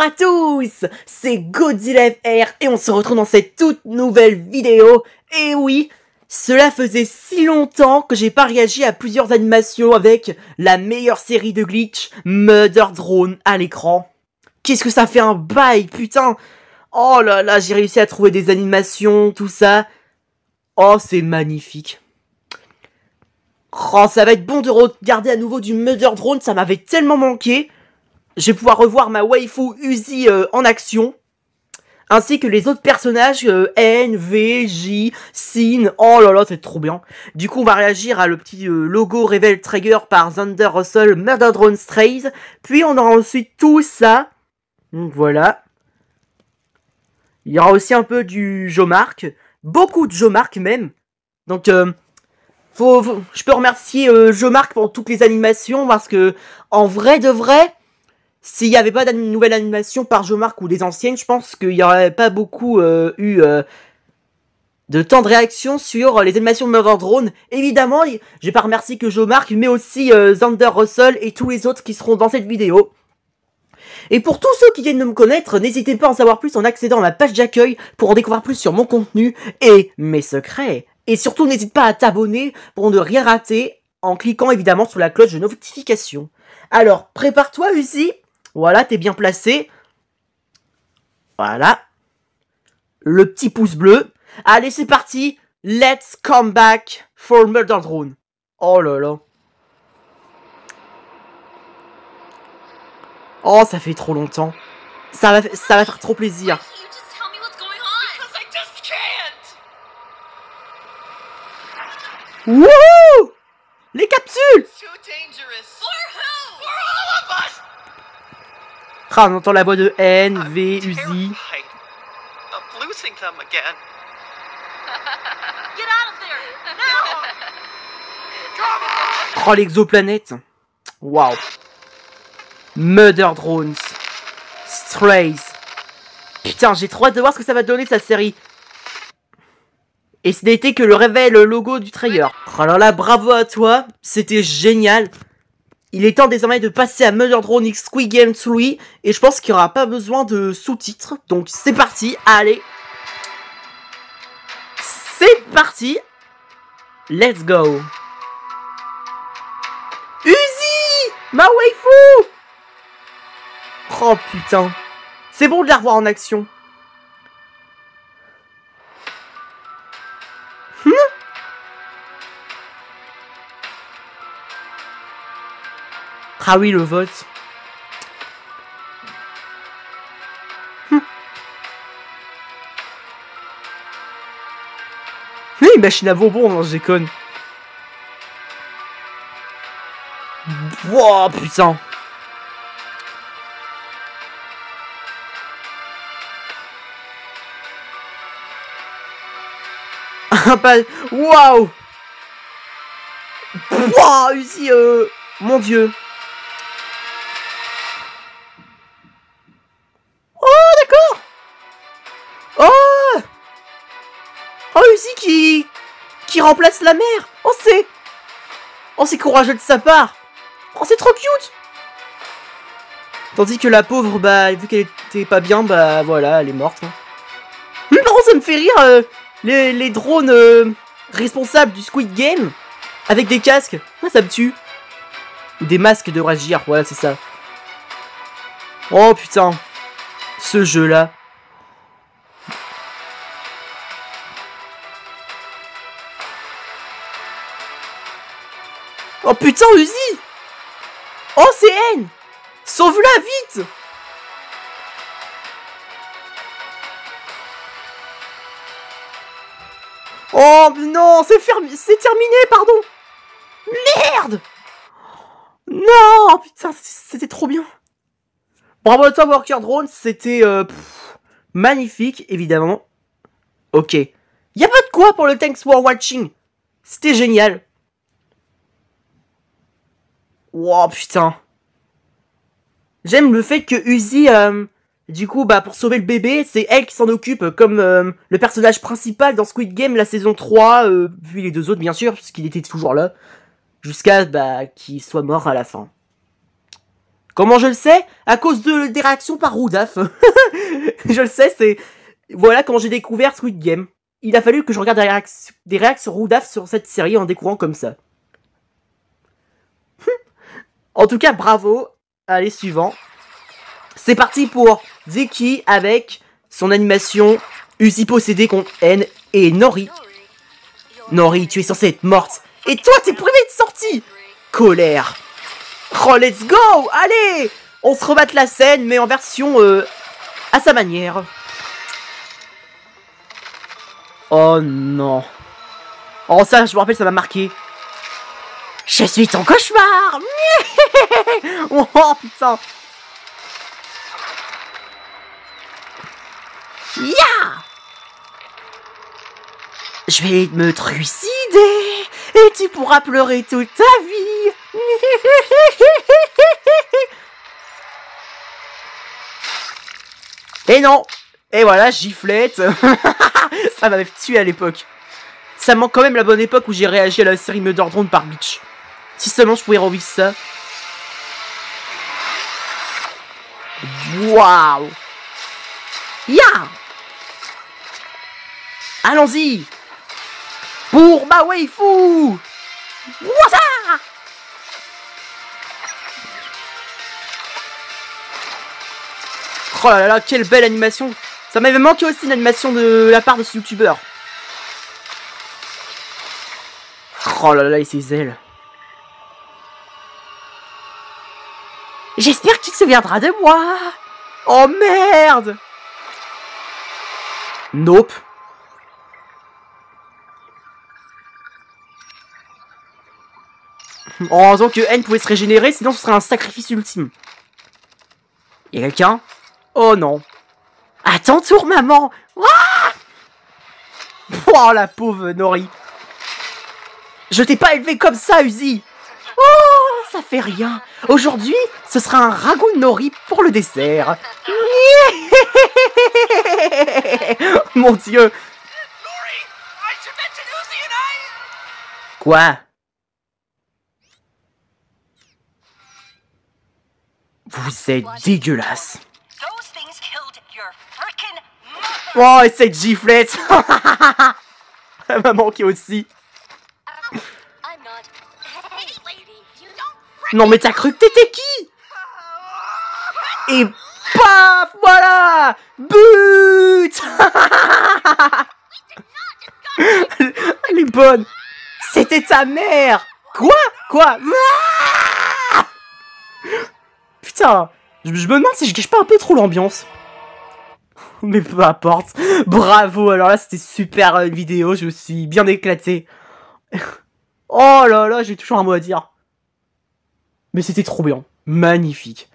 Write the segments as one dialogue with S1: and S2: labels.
S1: Bonjour à tous, c'est Godzilla FR et on se retrouve dans cette toute nouvelle vidéo. Et oui, cela faisait si longtemps que j'ai pas réagi à plusieurs animations avec la meilleure série de glitch, Murder Drone, à l'écran. Qu'est-ce que ça fait un bail, putain. Oh là là, j'ai réussi à trouver des animations, tout ça. Oh, c'est magnifique. Oh, ça va être bon de regarder à nouveau du Murder Drone, ça m'avait tellement manqué. Je vais pouvoir revoir ma waifu Uzi en action. Ainsi que les autres personnages, N, V, J, Sin. Oh là là, c'est trop bien. Du coup, on va réagir à le petit logo Reveal Trigger par Thunder Russell, Murder Drone Strays. Puis on aura ensuite tout ça. Donc voilà. Il y aura aussi un peu du Jomark. Beaucoup de Jomark même. Donc, je peux remercier Jomark pour toutes les animations. Parce que, en vrai de vrai... S'il n'y avait pas de nouvelle animation par Jomark ou des anciennes, je pense qu'il n'y aurait pas beaucoup eu de temps de réaction sur les animations de Murder Drone. Évidemment, je vais pas remercier que Jomark, mais aussi Thunder Russell et tous les autres qui seront dans cette vidéo. Et pour tous ceux qui viennent de me connaître, n'hésitez pas à en savoir plus en accédant à ma page d'accueil pour en découvrir plus sur mon contenu et mes secrets. Et surtout, n'hésite pas à t'abonner pour ne rien rater en cliquant évidemment sur la cloche de notification. Alors, prépare-toi Uzi. Voilà, t'es bien placé. Voilà. Le petit pouce bleu. Allez, c'est parti. Let's come back for Murder Drone. Oh là là. Oh, ça fait trop longtemps. Ça va faire trop plaisir. Wouhou! Les capsules! Ah, on entend la voix de N, V, Uzi. Oh, l'exoplanète. Waouh. Murder Drones. Strays. Putain, j'ai trop hâte de voir ce que ça va donner, cette série. Et ce n'était que le révèle logo du trailer. Alors là, bravo à toi. C'était génial. Il est temps désormais de passer à Murder Drone X Squid Game 3 et je pense qu'il n'y aura pas besoin de sous-titres. Donc c'est parti, allez. C'est parti. Let's go. Uzi, ma waifu. Oh putain. C'est bon de la revoir en action. Ah oui, le vote. Oui, machine à bonbons, non, je déconne. Wow, putain. Waouh. Waouh, ici, mon dieu. Oh, Uzi qui remplace la mère. Oh, c'est courageux de sa part. Oh, c'est trop cute. Tandis que la pauvre, bah, vu qu'elle était pas bien, bah, voilà, elle est morte. Hein. Non, ça me fait rire, les drones responsables du Squid Game, avec des casques. Ah, ça me tue. Ou des masques de réagir, voilà, c'est ça. Oh, putain. Ce jeu-là. Oh putain, Uzi! Oh, c'est N! Sauve-la, vite! Oh non, c'est terminé, pardon! Merde! Non, putain, c'était trop bien. Bravo à toi, Worker Drone, c'était magnifique, évidemment. Ok. Y'a pas de quoi pour le Thanks for Watching. C'était génial. Wow, putain. J'aime le fait que Uzi, du coup, bah, pour sauver le bébé, c'est elle qui s'en occupe, comme le personnage principal dans Squid Game, la saison 3, puis les deux autres, bien sûr, puisqu'il était toujours là, jusqu'à, bah, qu'il soit mort à la fin. Comment je le sais? À cause des réactions par Roudaf. Je le sais, c'est... Voilà comment j'ai découvert Squid Game. Il a fallu que je regarde des réactions Roudaf sur cette série en découvrant comme ça. En tout cas, bravo. Allez, suivant. C'est parti pour Zeki avec son animation Uzi possédé contre N et Nori. Nori, tu es censée être morte. Et toi, t'es privé de sortie. Colère. Oh, let's go. Allez, on se rebatte la scène, mais en version à sa manière. Oh non. Oh, ça, je me rappelle, ça m'a marqué. Je suis ton cauchemar. Oh, putain. Ya! Je vais me trucider et tu pourras pleurer toute ta vie. Et non. Et voilà, giflette. Ça m'avait tué à l'époque. Ça manque quand même la bonne époque où j'ai réagi à la série Murder Drone par Bleach. Si seulement je pouvais revivre ça. Waouh. Ya! Allons-y! Pour ma waifu! Wata! Oh là là, quelle belle animation! Ça m'avait manqué aussi une animation de la part de ce youtubeur. Oh là là, et ses ailes. J'espère que tu te souviendras de moi! Oh merde! Nope. En raison que N pouvait se régénérer, sinon ce serait un sacrifice ultime. Y'a quelqu'un? Oh non. À ton tour, maman! Ah! Oh la pauvre Nori. Je t'ai pas élevé comme ça, Uzi. Oh, ça fait rien. Aujourd'hui, ce sera un ragoût de Nori pour le dessert. Mon Dieu. Quoi? Vous êtes dégueulasse. Oh, et cette giflette. Elle m'a manqué aussi. Non mais t'as cru que t'étais qui? Et paf, voilà. But. Elle est bonne. C'était ta mère. Quoi? Putain, je me demande si je gâche pas un peu trop l'ambiance. Mais peu importe. Bravo, alors là c'était super vidéo, je me suis bien éclaté. Oh là là, j'ai toujours un mot à dire. Mais c'était trop bien, magnifique.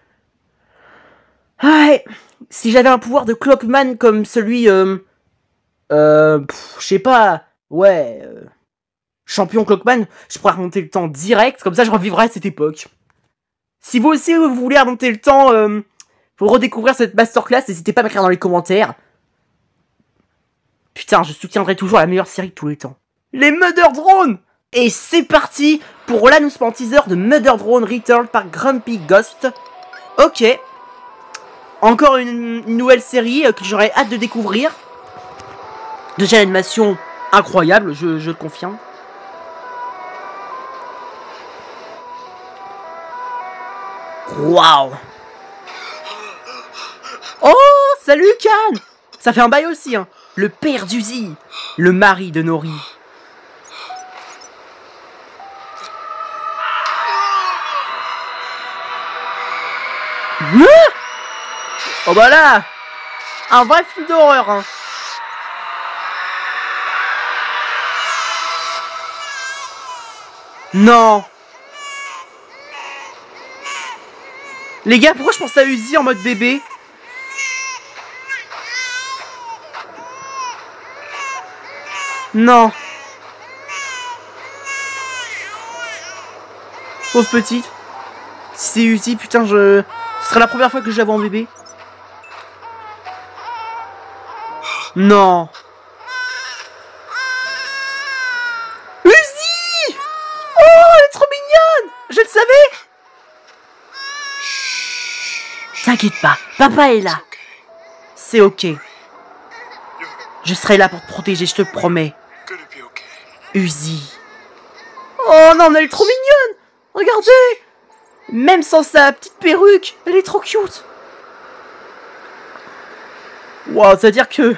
S1: Ouais, si j'avais un pouvoir de Clockman comme celui, je sais pas, ouais, champion Clockman, je pourrais remonter le temps direct, comme ça je revivrai cette époque. Si vous aussi vous voulez remonter le temps, pour redécouvrir cette masterclass, n'hésitez pas à m'écrire dans les commentaires. Putain, je soutiendrai toujours la meilleure série de tous les temps. Les Murder Drone! Et c'est parti pour l'annoncement teaser de Murder Drone Return par Grumpy Ghost. Ok. Encore une nouvelle série que j'aurais hâte de découvrir. Déjà l'animation incroyable, je le confirme. Waouh. Oh, salut Kan. Ça fait un bail aussi, hein. Le père d'Uzi, le mari de Nori. Oh bah là, un vrai film d'horreur, hein. Non. Les gars, pourquoi je pense à Uzi en mode bébé? Non. Pauvre petite. Si c'est Uzi, putain, ce sera la première fois que je la vois en bébé. Non. Uzi! Oh, elle est trop mignonne! Je le savais! T'inquiète pas, papa est là. C'est ok. Je serai là pour te protéger, je te promets. Uzi. Oh non, elle est trop mignonne. Regardez. Même sans sa petite perruque, elle est trop cute. Wow, c'est-à-dire que...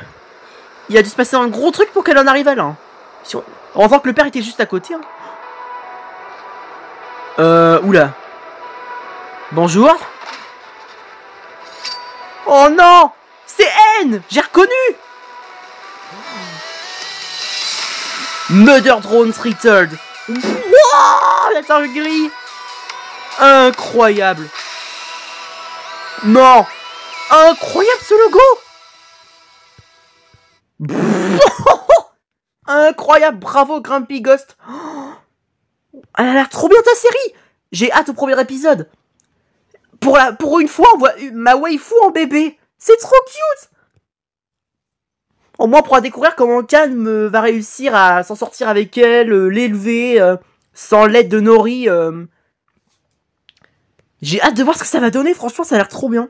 S1: il a dû se passer un gros truc pour qu'elle en arrive à là. Heureusement que le père était juste à côté. Hein. Oula. Bonjour. Oh non. C'est Anne. J'ai reconnu. Murder Drones Returned. Wouah, la dinguerie. Incroyable. Non. Incroyable ce logo. Incroyable, bravo Grumpy Ghost. Elle a l'air trop bien ta série. J'ai hâte au premier épisode. Pour une fois, on voit ma waifu en bébé. C'est trop cute. Au moins, on pourra découvrir comment Calme va réussir à s'en sortir avec elle, l'élever, sans l'aide de Nori. J'ai hâte de voir ce que ça va donner, franchement, ça a l'air trop bien.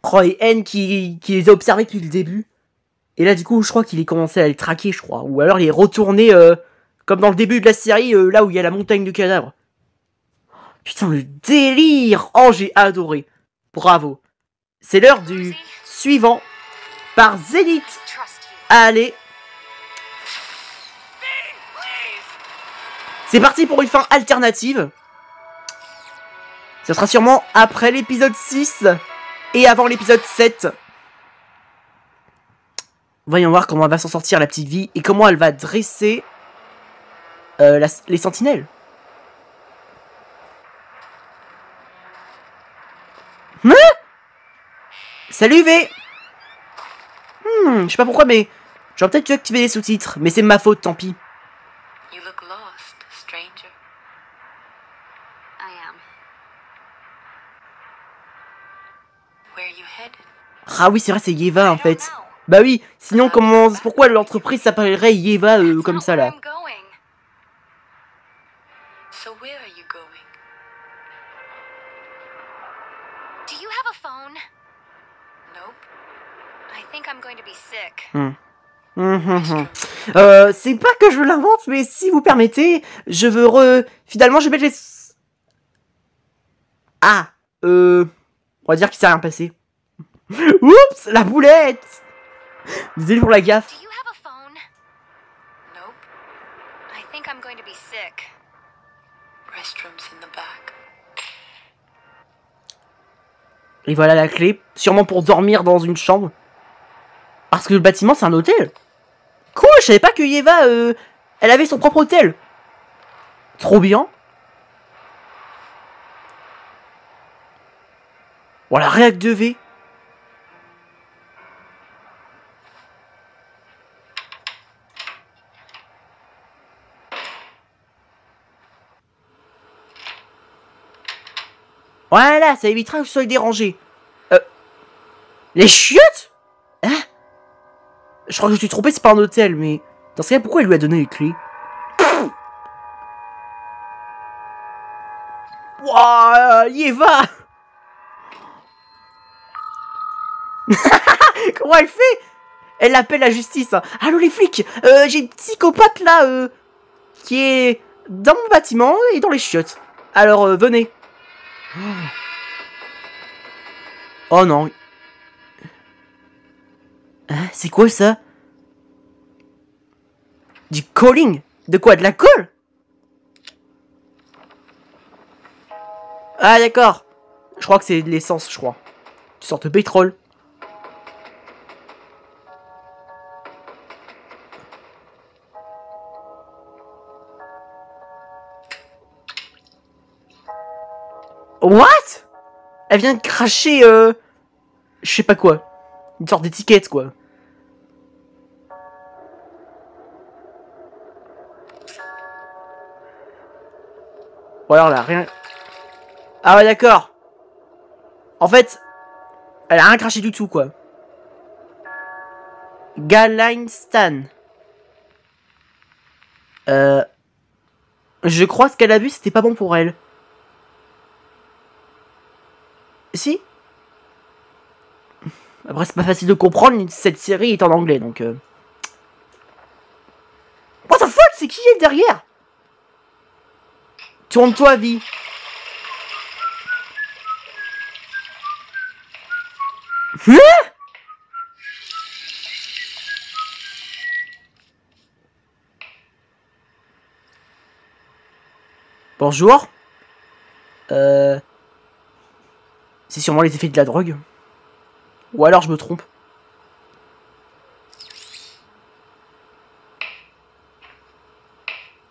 S1: Oh, et N qui les a observés depuis le début. Et là, du coup, je crois qu'il est commencé à les traquer, je crois. Ou alors, il est retourné, comme dans le début de la série, là où il y a la montagne de cadavres. Putain, le délire. Oh, j'ai adoré. Bravo. C'est l'heure du suivant. Par Zénith. Allez. C'est parti pour une fin alternative. Ce sera sûrement après l'épisode 6 et avant l'épisode 7. Voyons voir comment elle va s'en sortir, la petite vie, et comment elle va dresser les sentinelles. Hein? Salut V. Je sais pas pourquoi, mais j'aurais peut-être dû activer les sous-titres, mais c'est ma faute, tant pis.
S2: You look lost, stranger. I am. Where are you headed?
S1: Ah oui, c'est vrai, c'est Yeva en fait. Bah oui, sinon pourquoi l'entreprise s'appellerait Yeva comme ça là?
S2: So where are you going? Do you have a phone? Nope. I think I'm going to be sick.
S1: C'est pas que je l'invente, mais si vous permettez, je veux finalement, je vais mettre les... Ah, on va dire qu'il s'est rien passé. Oups, la boulette. Désolé pour la gaffe.
S2: Do you have a phone? Nope. I think I'm going to be sick. Restrooms in the back.
S1: Et voilà la clé, sûrement pour dormir dans une chambre. Parce que le bâtiment, c'est un hôtel. Cool, je savais pas que Yeva, elle avait son propre hôtel. Trop bien. Voilà, réac 2V. Voilà, ça évitera que vous soyez dérangé. Les chiottes? Hein? Je crois que je me suis trompé, c'est pas un hôtel, mais... Dans ce cas, pourquoi elle lui a donné les clés? Wouah, Yeva. Comment elle fait? Elle appelle la justice. Hein. Allô les flics, j'ai une psychopathe là, qui est dans mon bâtiment et dans les chiottes. Alors venez. Oh non. Hein, c'est quoi ça? Du calling? De quoi? De la colle? Ah d'accord. Je crois que c'est de l'essence, je crois. Une sorte de pétrole. What? Elle vient de cracher, je sais pas quoi. Une sorte d'étiquette, quoi. Ou alors là, rien... Ah ouais, d'accord. En fait, elle a rien craché du tout, quoi. Galine Stan. Je crois ce qu'elle a vu, c'était pas bon pour elle. Si. Après, c'est pas facile de comprendre, cette série est en anglais, donc... What the fuck, c'est qui est derrière? Tourne-toi, vie. Hein? Bonjour. C'est sûrement les effets de la drogue. Ou alors je me trompe.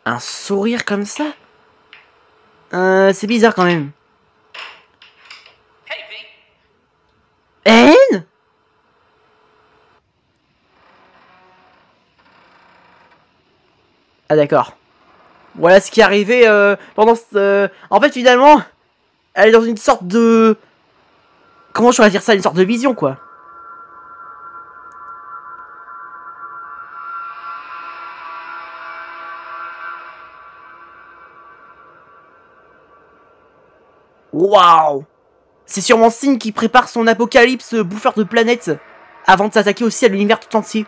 S1: Un sourire comme ça? C'est bizarre quand même. Anne? Ah d'accord. Voilà ce qui est arrivé pendant ce... En fait finalement, elle est dans une sorte de... Comment je pourrais dire ça? Une sorte de vision quoi. Waouh! C'est sûrement Signe qui prépare son apocalypse bouffeur de planètes avant de s'attaquer aussi à l'univers tout entier.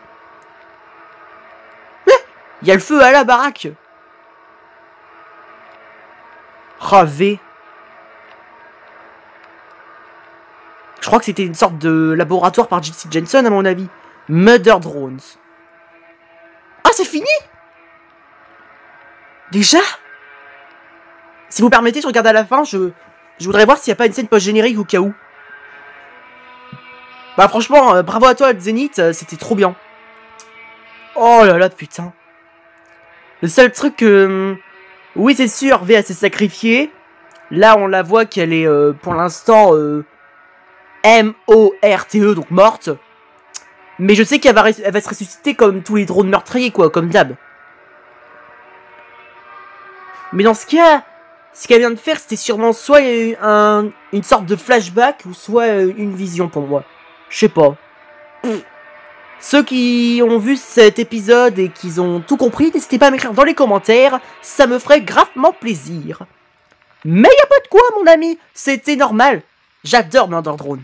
S1: Il y a le feu à la baraque. Ravé. Je crois que c'était une sorte de laboratoire par J.C. Jensen à mon avis. Murder Drones. Ah, c'est fini? Déjà? Si vous permettez, je regarde à la fin, je voudrais voir s'il n'y a pas une scène post-générique au cas où. Bah franchement, bravo à toi Zenith, c'était trop bien. Oh là là, putain. Le seul truc que... oui, c'est sûr, V s'est sacrifiée. Là, on la voit qu'elle est, pour l'instant, M-O-R-T-E, donc morte. Mais je sais qu'elle va, elle va se ressusciter comme tous les drones meurtriers, quoi, comme d'hab. Mais dans ce cas, ce qu'elle vient de faire, c'était sûrement soit une sorte de flashback, ou soit une vision pour moi. Je sais pas. Ceux qui ont vu cet épisode et qui ont tout compris, n'hésitez pas à m'écrire dans les commentaires, ça me ferait gravement plaisir. Mais y a pas de quoi, mon ami, c'était normal. J'adore Murder Drone.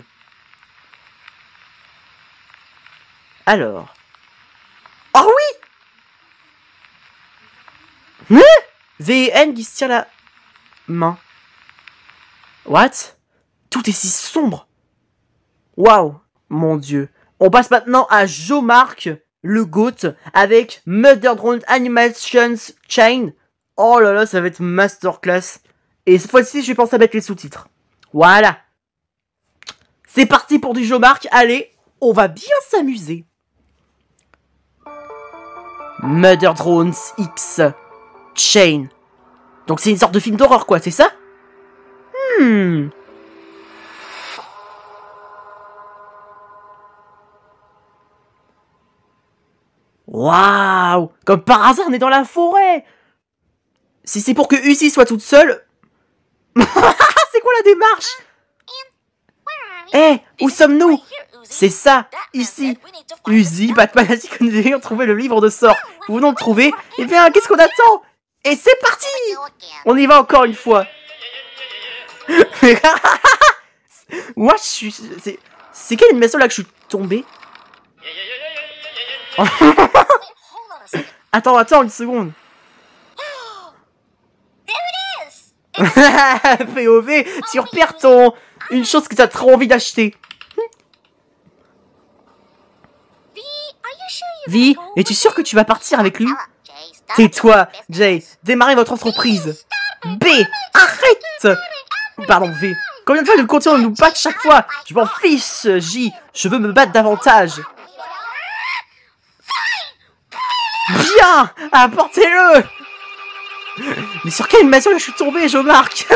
S1: Alors. Oh oui! V et N qui se tirent la main. What? Tout est si sombre. Waouh, mon dieu. On passe maintenant à Joe Mark, le GOAT, avec Murder Drone Animations Chain. Oh là là, ça va être masterclass. Et cette fois-ci, je vais penser à mettre les sous-titres. Voilà. C'est parti pour du Joe Mark. Allez, on va bien s'amuser. Murder Drones X Chain. Donc c'est une sorte de film d'horreur, quoi, c'est ça? Waouh! Comme par hasard, on est dans la forêt! Si c'est pour que Uzi soit toute seule... c'est quoi la démarche? Eh, où sommes-nous? C'est ça, ici. Uzi, Batman a dit que nous devions trouver le livre de sorts. Nous venons de trouver. Eh bien, qu'est-ce qu'on attend? Et c'est parti! On y va encore une fois. Moi, je suis... C'est quelle animation là que je suis tombé? Attends, une seconde. POV, tu repères une chose que tu as trop envie d'acheter. Vi, es-tu sûr que tu vas partir avec lui? Tais-toi, Jay. Démarrez votre entreprise. B, arrête. Pardon, V. Combien de fois nous continuons de nous battre chaque fois? Je m'en fiche, J. Je veux me battre davantage. Bien, apportez-le. Mais sur quelle animation je suis tombé, je marque.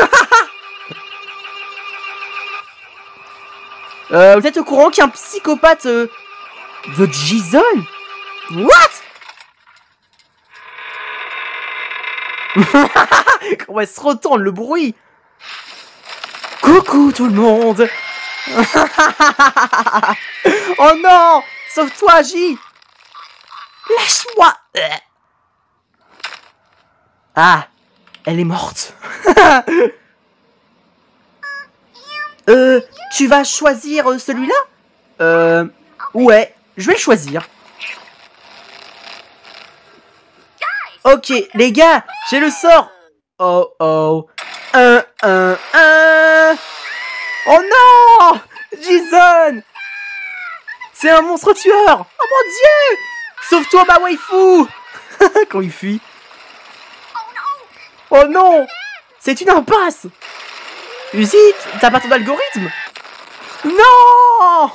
S1: Vous êtes au courant qu'il y a un psychopathe de J-Zone? What? On va se retourne le bruit. Coucou tout le monde. Oh non. Sauve-toi, J. Lâche-moi. Ah, elle est morte. Tu vas choisir celui-là? Ouais, je vais le choisir. Ok, les gars, j'ai le sort. Oh oh. 1, 1, 1. Oh non! Jason! C'est un monstre tueur! Oh mon dieu! Sauve-toi, ma waifu! Quand il fuit. Oh non! C'est une impasse! Uzi, t'as pas ton algorithme? Non!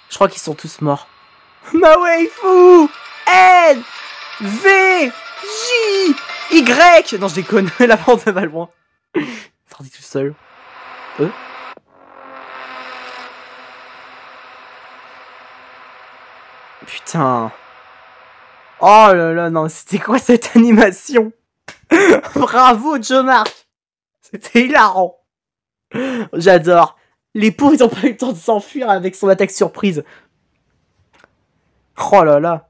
S1: Je crois qu'ils sont tous morts. Ma waifu! N! V! J! Y! Non, je déconne, la bande va loin. Sorti tout seul. Putain. Oh là là, non, c'était quoi cette animation? Bravo, Joe Mark. C'était hilarant. J'adore. Les pauvres, ils ont pas eu le temps de s'enfuir avec son attaque surprise. Oh là là.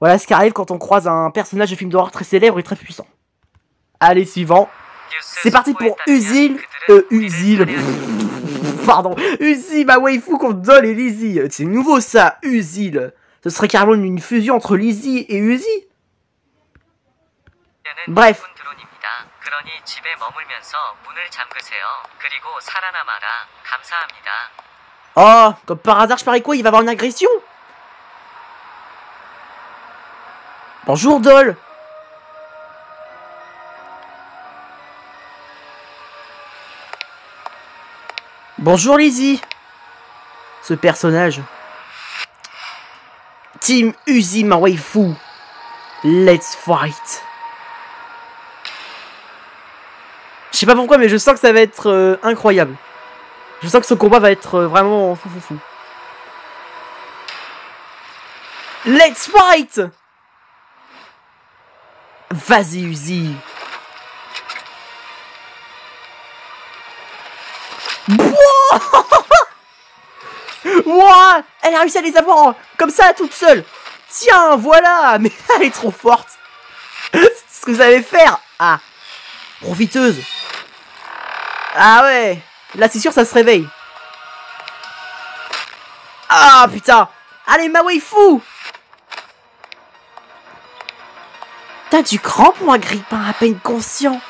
S1: Voilà ce qui arrive quand on croise un personnage de film d'horreur très célèbre et très puissant. Allez, suivant. C'est parti pour Uzi. Pardon. Uzi, ma waifu contre Doll et Lizzie. C'est nouveau ça, Uzi. Ce serait carrément une fusion entre Lizzie et Uzi. Bref. Oh, comme par hasard, je parie quoi, il va avoir une agression? Bonjour, Doll. Bonjour, Lizzie. Ce personnage. Team Uzi, ma waifu. Let's fight. Je sais pas pourquoi, mais je sens que ça va être incroyable. Je sens que ce combat va être vraiment fou. Let's fight! Vas-y, Uzi. Wouah! Elle a réussi à les avoir comme ça, toute seule. Tiens, voilà. Mais elle est trop forte. C'est ce que vous allez faire. Ah, profiteuse. Ah ouais. Là, c'est sûr, ça se réveille. Ah, putain. Allez, ma waifu. T'as du cran pour un grippin à peine conscient.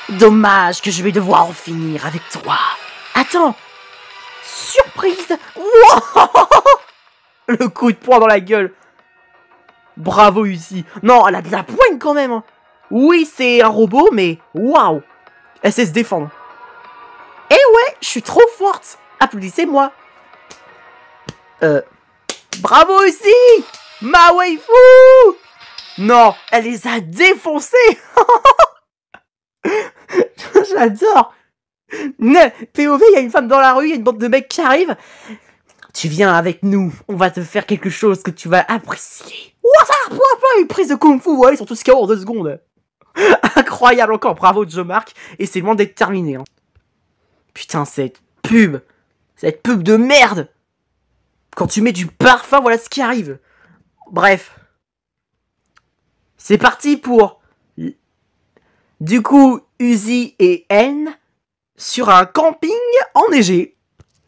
S1: Dommage que je vais devoir en finir avec toi. Attends. Surprise. Wow. Le coup de poing dans la gueule. Bravo, Uzi. Non, elle a de la poigne quand même. Oui, c'est un robot, mais waouh. Elle sait se défendre. Eh ouais, je suis trop forte. Applaudissez-moi. Bravo, Uzi. Ma waifu. Non, elle les a défoncés. J'adore. POV, il y a une femme dans la rue, il y a une bande de mecs qui arrivent. Tu viens avec nous, on va te faire quelque chose que tu vas apprécier. Ouah, une prise de kung fu, ouais, ils sont tous KO en 2 secondes. Incroyable encore, bravo Joe Mark, et c'est loin d'être terminé. Hein. Putain, cette pub de merde. Quand tu mets du parfum, voilà ce qui arrive. Bref. C'est parti pour... Du coup, Uzi et N sur un camping enneigé.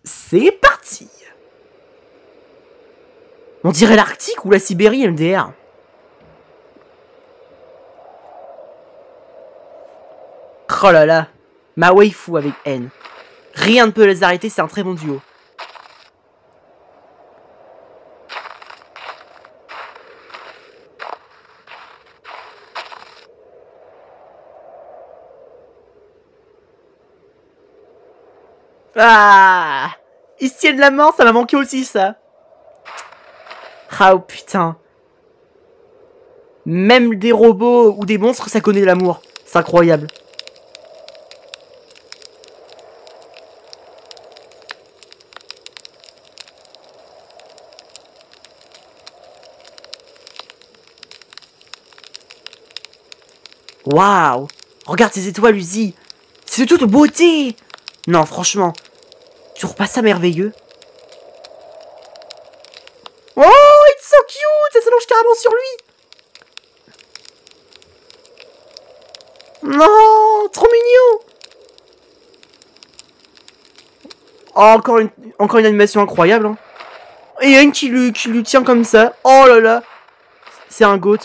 S1: C'est parti. On dirait l'Arctique ou la Sibérie MDR. Oh là là. Ma waifu avec N. Rien ne peut les arrêter, c'est un très bon duo. Ah, ils se tiennent la main, ça m'a manqué aussi ça. Ah oh putain. Même des robots ou des monstres, ça connaît l'amour. C'est incroyable. Waouh. Regarde ces étoiles, Uzi. C'est de toute beauté. Non, franchement. Tu trouves pas ça merveilleux? Oh, it's so cute! Elle s'allonge carrément sur lui! Non, trop mignon. Oh, encore une animation incroyable. Hein. Et il y a une qui lui tient comme ça. Oh là là. C'est un goat.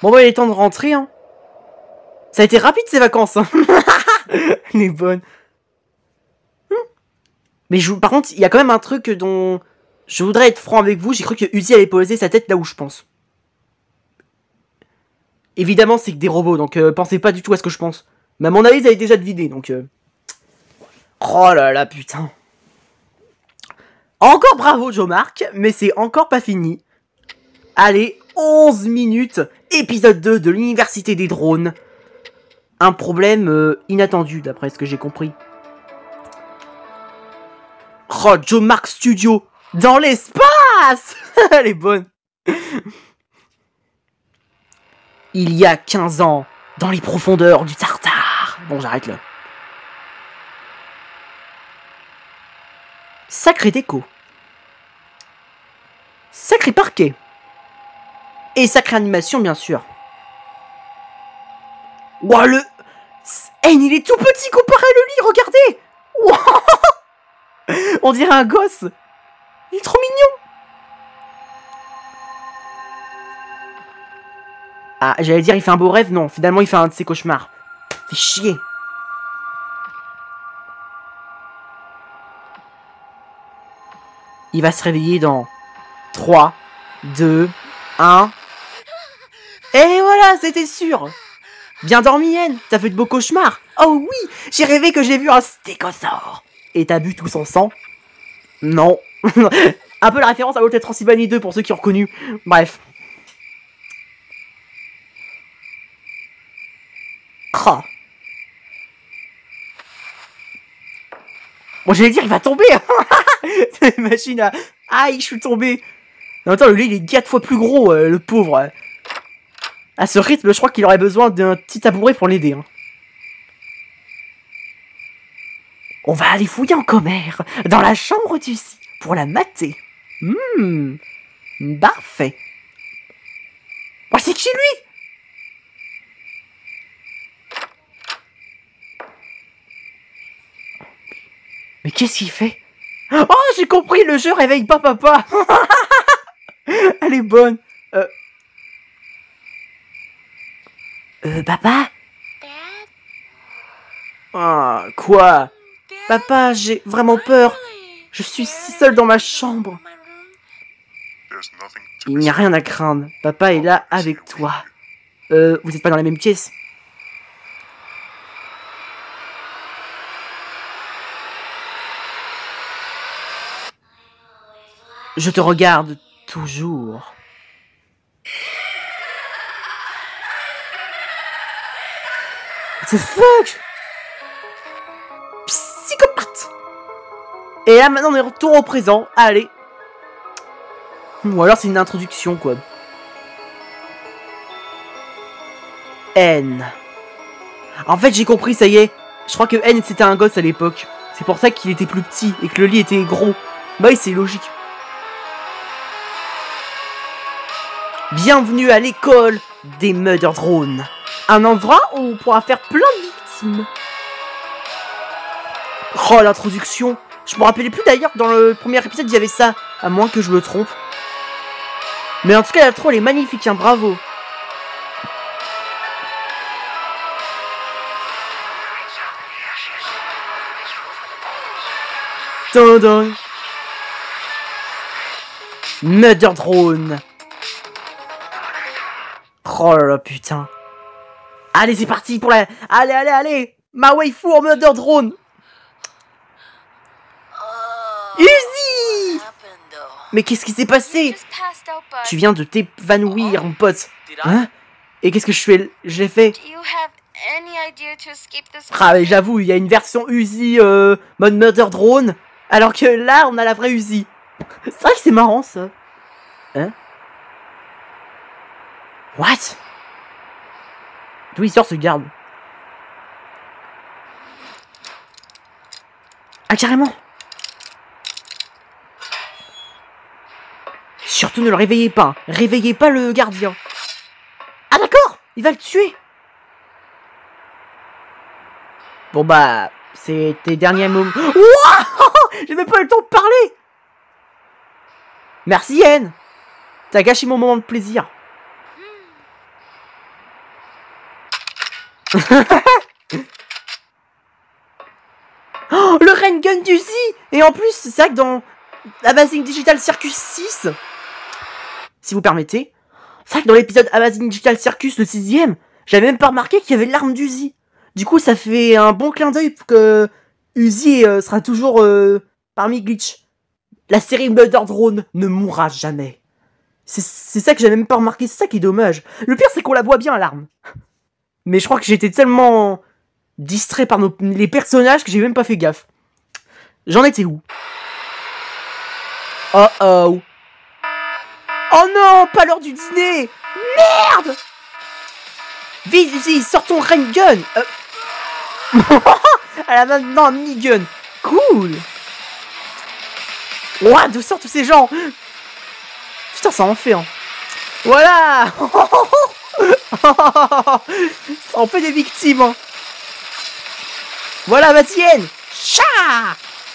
S1: Bon bah il est temps de rentrer. Hein. Ça a été rapide ces vacances. Hein. Elle est bonne. Mais par contre, il y a quand même un truc dont je voudrais être franc avec vous. J'ai cru que Uzi allait poser sa tête là où je pense. Évidemment, c'est que des robots, donc pensez pas du tout à ce que je pense. Mais à mon avis, ils avaient déjà deviné, donc... Oh là là, putain. Encore bravo, Joe Mark, mais c'est encore pas fini. Allez, 11 minutes, épisode 2 de l'Université des drones. Un problème inattendu, d'après ce que j'ai compris. Oh, Joe Mark Studio, dans l'espace. Elle est bonne. Il y a 15 ans, dans les profondeurs du Tartare. Bon, j'arrête là. Sacré déco. Sacré parquet. Et sacrée animation, bien sûr. Ouah, le... N, il est tout petit comparé à le lit, regardez. Wow. On dirait un gosse. Il est trop mignon. Ah, j'allais dire, il fait un beau rêve. Non, finalement, il fait un de ses cauchemars. Fait chier. Il va se réveiller dans 3, 2, 1. Et voilà, c'était sûr. Bien dormi, N. T'as fait de beaux cauchemars. Oh oui, j'ai rêvé que j'ai vu un stégosaure. Et t'as bu tout son sang? Non. Un peu la référence à Hotel Transylvanie 2 pour ceux qui ont reconnu. Bref. Oh. Bon, j'allais dire, il va tomber. C'est une machine à... Aïe, je suis tombé. En même temps, le lit, il est 4 fois plus gros, le pauvre. À ce rythme, je crois qu'il aurait besoin d'un petit tabouret pour l'aider. Hein. On va aller fouiller en commère, dans la chambre du si, pour la mater. Parfait. Oh, c'est qui, lui? Mais qu'est-ce qu'il fait? Oh, j'ai compris, le jeu réveille pas papa. Elle est bonne. Papa? Ah, quoi? Papa, j'ai vraiment peur. Je suis si seule dans ma chambre. Il n'y a rien à craindre. Papa est là avec toi. Vous n'êtes pas dans la même pièce? Je te regarde toujours. What the fuck? Psychopathe! Et là, maintenant, on est retour au présent. Allez. Ou alors, c'est une introduction, quoi. N. En fait, j'ai compris, ça y est. Je crois que N, c'était un gosse à l'époque. C'est pour ça qu'il était plus petit et que le lit était gros. Bah oui, c'est logique. Bienvenue à l'école des Murder Drones. Un endroit où on pourra faire plein de victimes. Oh, l'introduction. Je me rappelais plus d'ailleurs que dans le premier épisode, il y avait ça. À moins que je me trompe. Mais en tout cas, l'intro, elle est magnifique, hein, bravo. Dun dun. Murder Drone. Oh là là, putain. Allez, c'est parti pour la... Allez, allez, allez. Ma waifu en Murder Drone. Uzi. Mais qu'est-ce qui s'est passé? Tu viens de t'évanouir, mon pote. Hein? Et qu'est-ce que j'ai fait? Ah, mais j'avoue, il y a une version Uzi mode Murder Drone. Alors que là, on a la vraie Uzi. C'est vrai que c'est marrant, ça. Hein? What? D'où il sort ce garde? Ah, carrément. Sur surtout ne le réveillez pas. Hein. Réveillez pas le gardien. Ah d'accord, il va le tuer. Bon bah, c'est tes derniers moments. Wouah, j'ai même pas eu le temps de parler. Merci Yen. T'as gâché mon moment de plaisir. Oh, le rain gun d'Uzi. Et en plus, c'est vrai que dans Amazing Digital Circus 6, si vous permettez, c'est vrai que dans l'épisode Amazing Digital Circus, le 6ème, j'avais même pas remarqué qu'il y avait l'arme d'Uzi. Du coup, ça fait un bon clin d'œil pour que Uzi sera toujours parmi Glitch. La série Murder Drone ne mourra jamais. C'est ça que j'avais même pas remarqué, c'est ça qui est dommage. Le pire, c'est qu'on la voit bien, l'arme. Mais je crois que j'étais tellement distrait par les personnages que j'ai même pas fait gaffe. J'en étais où? Oh oh. Oh non, pas l'heure du dîner. Merde. Vite, Uzi, sors ton rain gun. Elle a maintenant un minigun. Cool. Ouah, d'où sortent tous ces gens? Putain, ça en fait, hein. Voilà. Ça en fait des victimes, hein. Voilà, vas-y, Yen. Cha.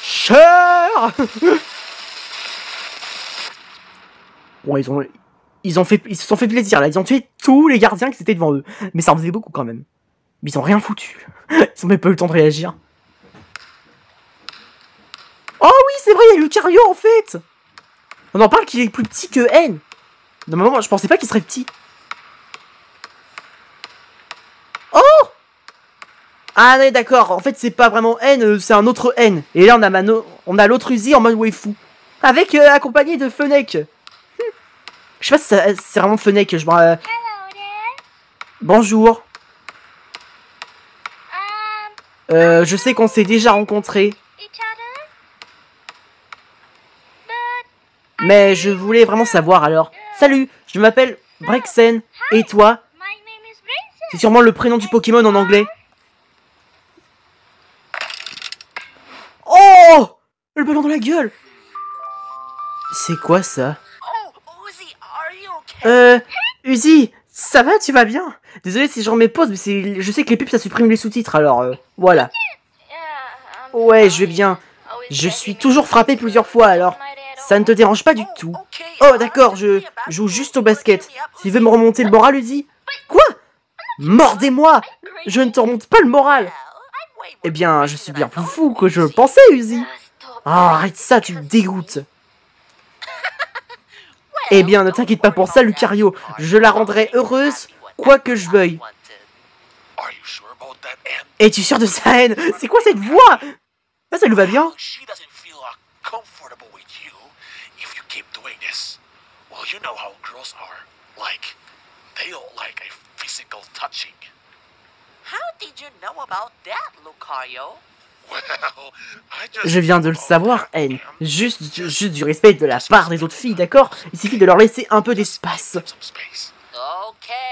S1: Cher. Bon, ils se sont fait plaisir, là. Ils ont tué tous les gardiens qui étaient devant eux. Mais ça en faisait beaucoup, quand même. Mais ils ont rien foutu. Ils ont même pas eu le temps de réagir. Oh oui, c'est vrai, il y a Lucario, en fait. On en parle qu'il est plus petit que N. Normalement, je pensais pas qu'il serait petit. Oh. Ah oui, d'accord. En fait, c'est pas vraiment N, c'est un autre N. Et là, on a l'autre Uzi en mode waifu. Avec, accompagné de Fennec. Je sais pas si c'est vraiment Fennec.
S2: Hello there.
S1: Bonjour. Je sais qu'on s'est déjà rencontrés.
S2: Each other?
S1: Mais je voulais vraiment savoir alors. Salut, je m'appelle Brexen. Et toi?
S2: My name is Vincent.
S1: C'est sûrement le prénom du Pokémon en anglais. Oh! Le ballon dans la gueule! C'est quoi ça?
S2: Oh, Uzi, are you okay?
S1: Uzi, ça va, tu vas bien? Désolé si je remets pause, mais je sais que les pubs ça supprime les sous-titres, alors voilà. Ouais, je vais bien. Je suis toujours frappé plusieurs fois, alors ça ne te dérange pas du tout. Oh, d'accord, je joue juste au basket. Tu veux me remonter le moral, Uzi? Quoi? Mordez-moi! Je ne te remonte pas le moral! Eh bien, je suis bien plus fou que je le pensais, Uzi. Ah, arrête ça, tu me dégoûtes. Eh bien, ne t'inquiète pas pour ça, Lucario. Je la rendrai heureuse, quoi que je veuille. Es-tu sûr de sa haine? C'est quoi cette voix? Ah, ça lui va bien. Je viens de le savoir, N. Juste du respect de la part des autres filles, d'accord? Il suffit de leur laisser un peu d'espace.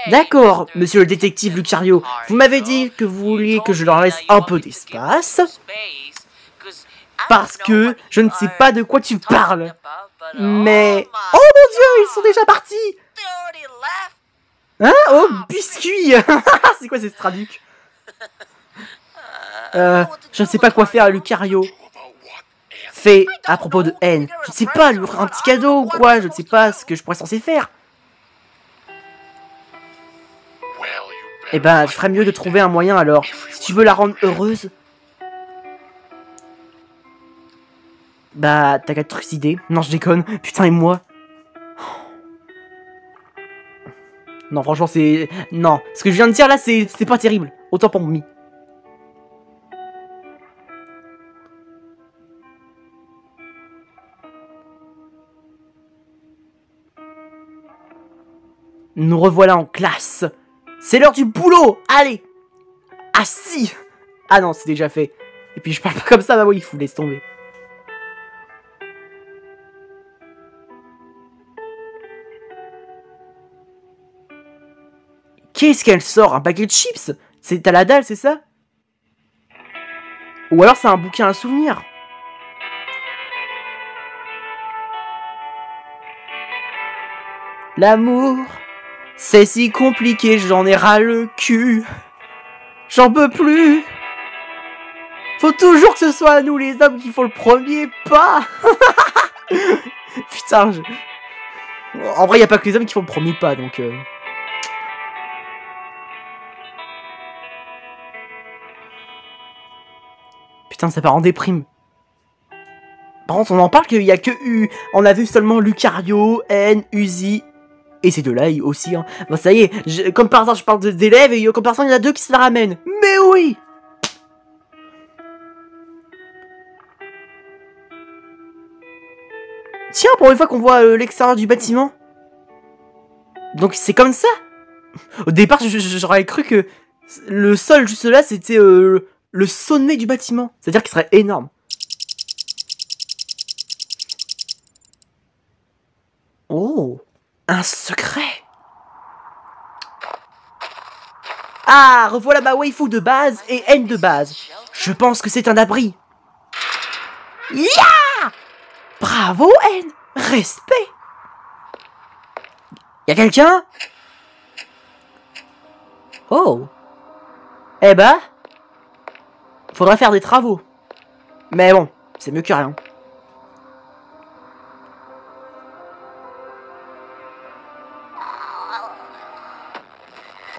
S1: D'accord, monsieur le détective Lucario. Vous m'avez dit que vous vouliez que je leur laisse un peu d'espace. Parce que je ne sais pas de quoi tu parles. Mais... Oh mon dieu, ils sont déjà partis! Hein? Oh, biscuit! C'est quoi cette traduc? Je ne sais pas quoi faire à Lucario. Fait à propos de N. Je ne sais pas, lui offrir un petit cadeau ou quoi. Je ne sais pas ce que je pourrais censé faire. Eh ben, je ferais mieux de trouver un moyen alors. Si tu veux la rendre heureuse. Bah, t'as qu'à te trucider. Non, je déconne. Putain, et moi? Non, franchement, c'est... Non, ce que je viens de dire là, c'est pas terrible. Autant pour moi. Nous revoilà en classe. C'est l'heure du boulot. Allez. Assis. Ah non, c'est déjà fait. Et puis je parle pas comme ça, bah oui, il faut laisse tomber. Qu'est-ce qu'elle sort? Un paquet de chips? C'est à la dalle, c'est ça? Ou alors c'est un bouquin à souvenirs? L'amour, c'est si compliqué, j'en ai ras le cul. J'en peux plus. Faut toujours que ce soit nous les hommes qui font le premier pas. Putain, en vrai, y a pas que les hommes qui font le premier pas, donc... Putain, ça part en déprime. Par contre, on en parle qu'il y a que on a vu seulement Lucario, N, Uzi... Et ces deux-là aussi, hein. Bon, ça y est, comme par hasard, je parle d'élèves, et comme par hasard, il y en a deux qui se la ramènent. Mais oui! Tiens, pour une fois qu'on voit l'extérieur du bâtiment. Donc c'est comme ça. Au départ, j'aurais cru que le sol juste là, c'était le sommet du bâtiment. C'est-à-dire qu'il serait énorme. Oh, un secret. Ah, revoilà ma waifu de base et N de base. Je pense que c'est un abri. Yeah! Bravo, N! Respect! Y'a quelqu'un? Oh! Eh bah... faudra faire des travaux. Mais bon, c'est mieux que rien.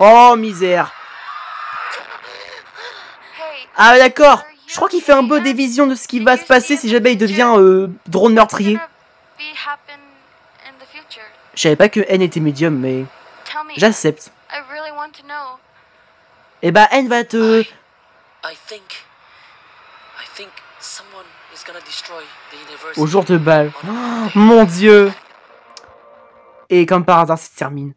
S1: Oh, misère! Ah, d'accord! Je crois qu'il fait un peu des visions de ce qui va se passer si jamais il devient drone meurtrier. Je savais pas que N était médium, mais j'accepte. Et bah N va te... Au jour de bal. Oh, mon dieu! Et comme par hasard, ça se termine.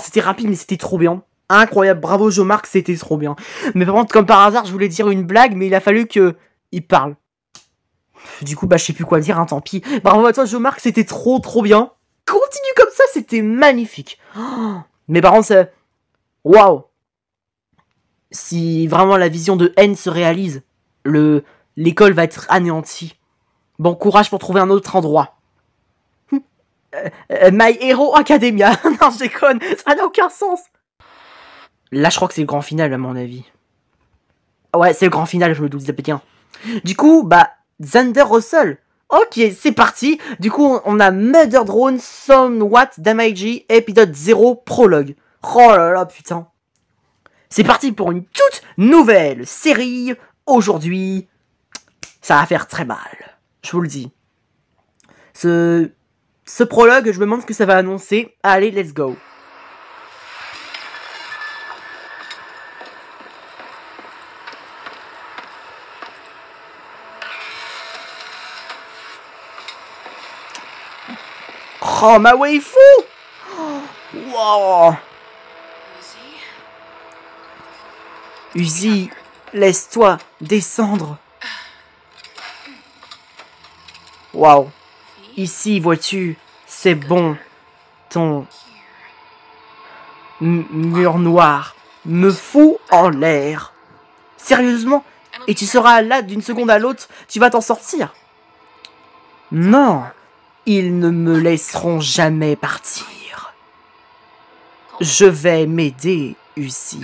S1: C'était rapide, mais c'était trop bien. Incroyable, bravo Jomark, c'était trop bien. Mais par contre, comme par hasard, je voulais dire une blague, mais il a fallu que il parle. Du coup, bah je sais plus quoi dire, hein, tant pis. Bravo à toi Jomark, c'était trop bien. Continue comme ça, c'était magnifique. Oh, mais par contre, ça... Waouh. Si vraiment la vision de N se réalise, l'école va être anéantie. Bon courage pour trouver un autre endroit. My Hero Academia. Non, je déconne, ça n'a aucun sens. Là, je crois que c'est le grand final, à mon avis. Ouais, c'est le grand final, je me doute bien. Du coup, bah, Xander Russell. Ok, c'est parti. Du coup, on a Mother Drone, Somewhat Damage, épisode 0, prologue. Oh là là, putain. C'est parti pour une toute nouvelle série. Aujourd'hui, ça va faire très mal. Je vous le dis. Ce prologue, je me demande ce que ça va annoncer. Allez, let's go. Oh, ma waifu! Wow! Uzi, laisse-toi descendre. Waouh. Ici, vois-tu, c'est bon. Ton mur noir me fout en l'air. Sérieusement? Et tu seras là d'une seconde à l'autre, tu vas t'en sortir? Non. Ils ne me laisseront jamais partir. Je vais m'aider, Uzi.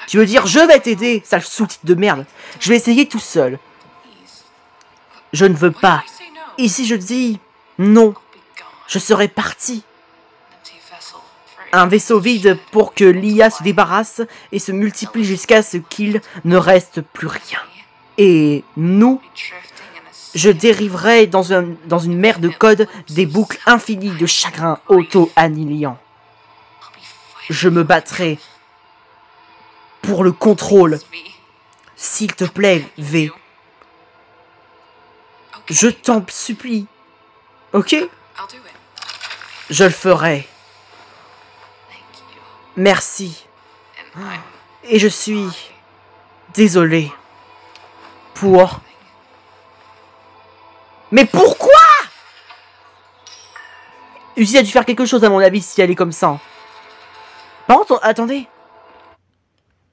S1: Tu veux dire je vais t'aider, sale sous-titre de merde. Je vais essayer tout seul. Je ne veux pas. Ici je dis non. Je serai parti. Un vaisseau vide pour que l'IA se débarrasse et se multiplie jusqu'à ce qu'il ne reste plus rien. Et nous... Je dériverai dans une mer de code des boucles infinies de chagrin auto-annihilants. Je me battrai pour le contrôle. S'il te plaît, V. Je t'en supplie. Ok? Je le ferai. Merci. Et je suis désolé pour... Mais pourquoi? Uzi a dû faire quelque chose à mon avis si elle est comme ça. Par contre, attendez.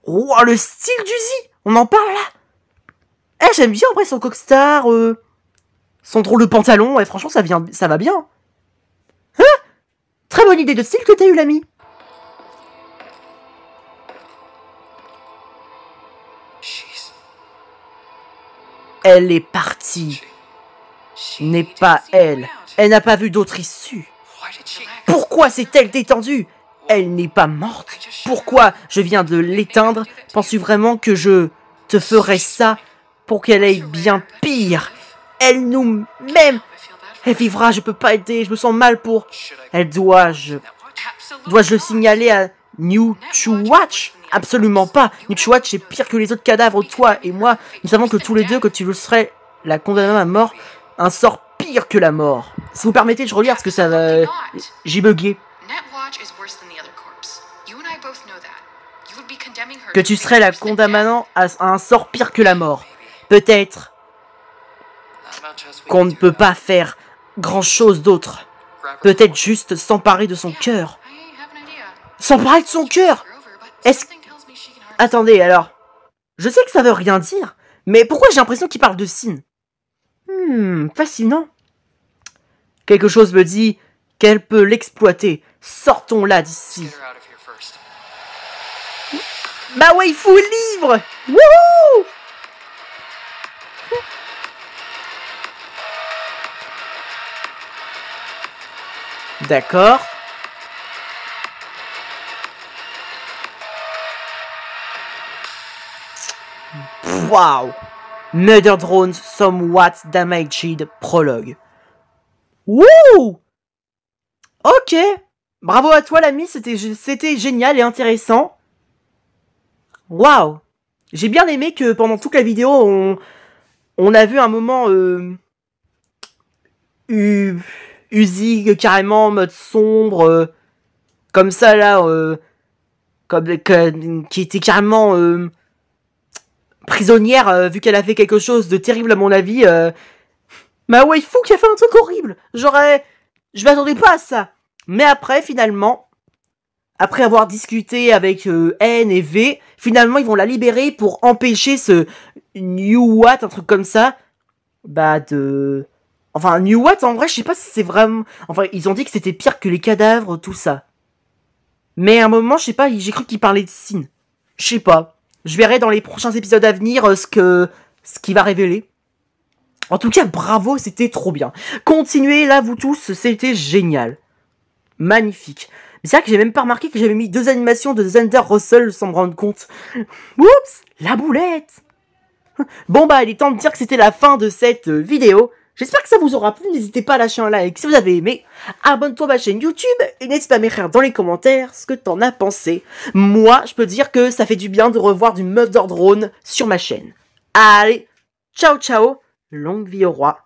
S1: Oh, le style d'Uzi. On en parle là. Eh, j'aime bien en vrai son cockstar, son drôle de pantalon. Et franchement, ça va bien. Hein? Très bonne idée de style que t'as eu, l'ami. Elle est partie. N'est pas elle. Elle n'a pas vu d'autre issue. Pourquoi s'est-elle détendue? Elle n'est pas morte. Pourquoi je viens de l'éteindre? Penses-tu vraiment que je te ferais ça pour qu'elle aille bien pire? Elle nous même. Elle vivra, je peux pas aider, je me sens mal pour... Dois-je le signaler à New Watch? Absolument pas. New Watch est pire que les autres cadavres. Toi et moi, nous savons que tous les deux que tu le serais la condamnée à mort. Un sort pire que la mort. Si vous permettez, je relis parce que ça va... J'ai bugué. Que tu serais la condamnant à un sort pire que la mort. Peut-être qu'on ne peut pas faire grand-chose d'autre. Peut-être juste s'emparer de son cœur. S'emparer de son cœur? Est-ce... Attendez, alors... Je sais que ça veut rien dire, mais pourquoi j'ai l'impression qu'il parle de Sin? Fascinant. Quelque chose me dit qu'elle peut l'exploiter. Sortons-la d'ici. Ma waifu est libre! Wouhou! D'accord. Wow. Murder Drone Somewhat Damaged Prologue. Wouh! Ok. Bravo à toi l'ami, c'était génial et intéressant. Waouh. J'ai bien aimé que pendant toute la vidéo, on a vu un moment... Uzi carrément en mode sombre, comme ça là, qui était carrément prisonnière vu qu'elle a fait quelque chose de terrible à mon avis. Ma waifu qui a fait un truc horrible. Je m'attendais pas à ça. Mais après finalement, après avoir discuté avec N et V, finalement ils vont la libérer pour empêcher ce New What, un truc comme ça, Enfin, New What, en vrai, je sais pas si c'est vraiment... Enfin, ils ont dit que c'était pire que les cadavres, tout ça. Mais à un moment, je sais pas, j'ai cru qu'ils parlaient de Sin. Je sais pas. Je verrai dans les prochains épisodes à venir ce qu'il va révéler. En tout cas, bravo, c'était trop bien. Continuez, là, vous tous, c'était génial. Magnifique. Mais c'est vrai que j'ai même pas remarqué que j'avais mis 2 animations de Xander Russell sans me rendre compte. Oups, la boulette. Bon, il est temps de dire que c'était la fin de cette vidéo. J'espère que ça vous aura plu, n'hésitez pas à lâcher un like si vous avez aimé, abonne-toi à ma chaîne YouTube et n'hésite pas à m'écrire dans les commentaires ce que t'en as pensé. Moi, je peux dire que ça fait du bien de revoir du Murder Drone sur ma chaîne. Allez, ciao ciao, longue vie au roi.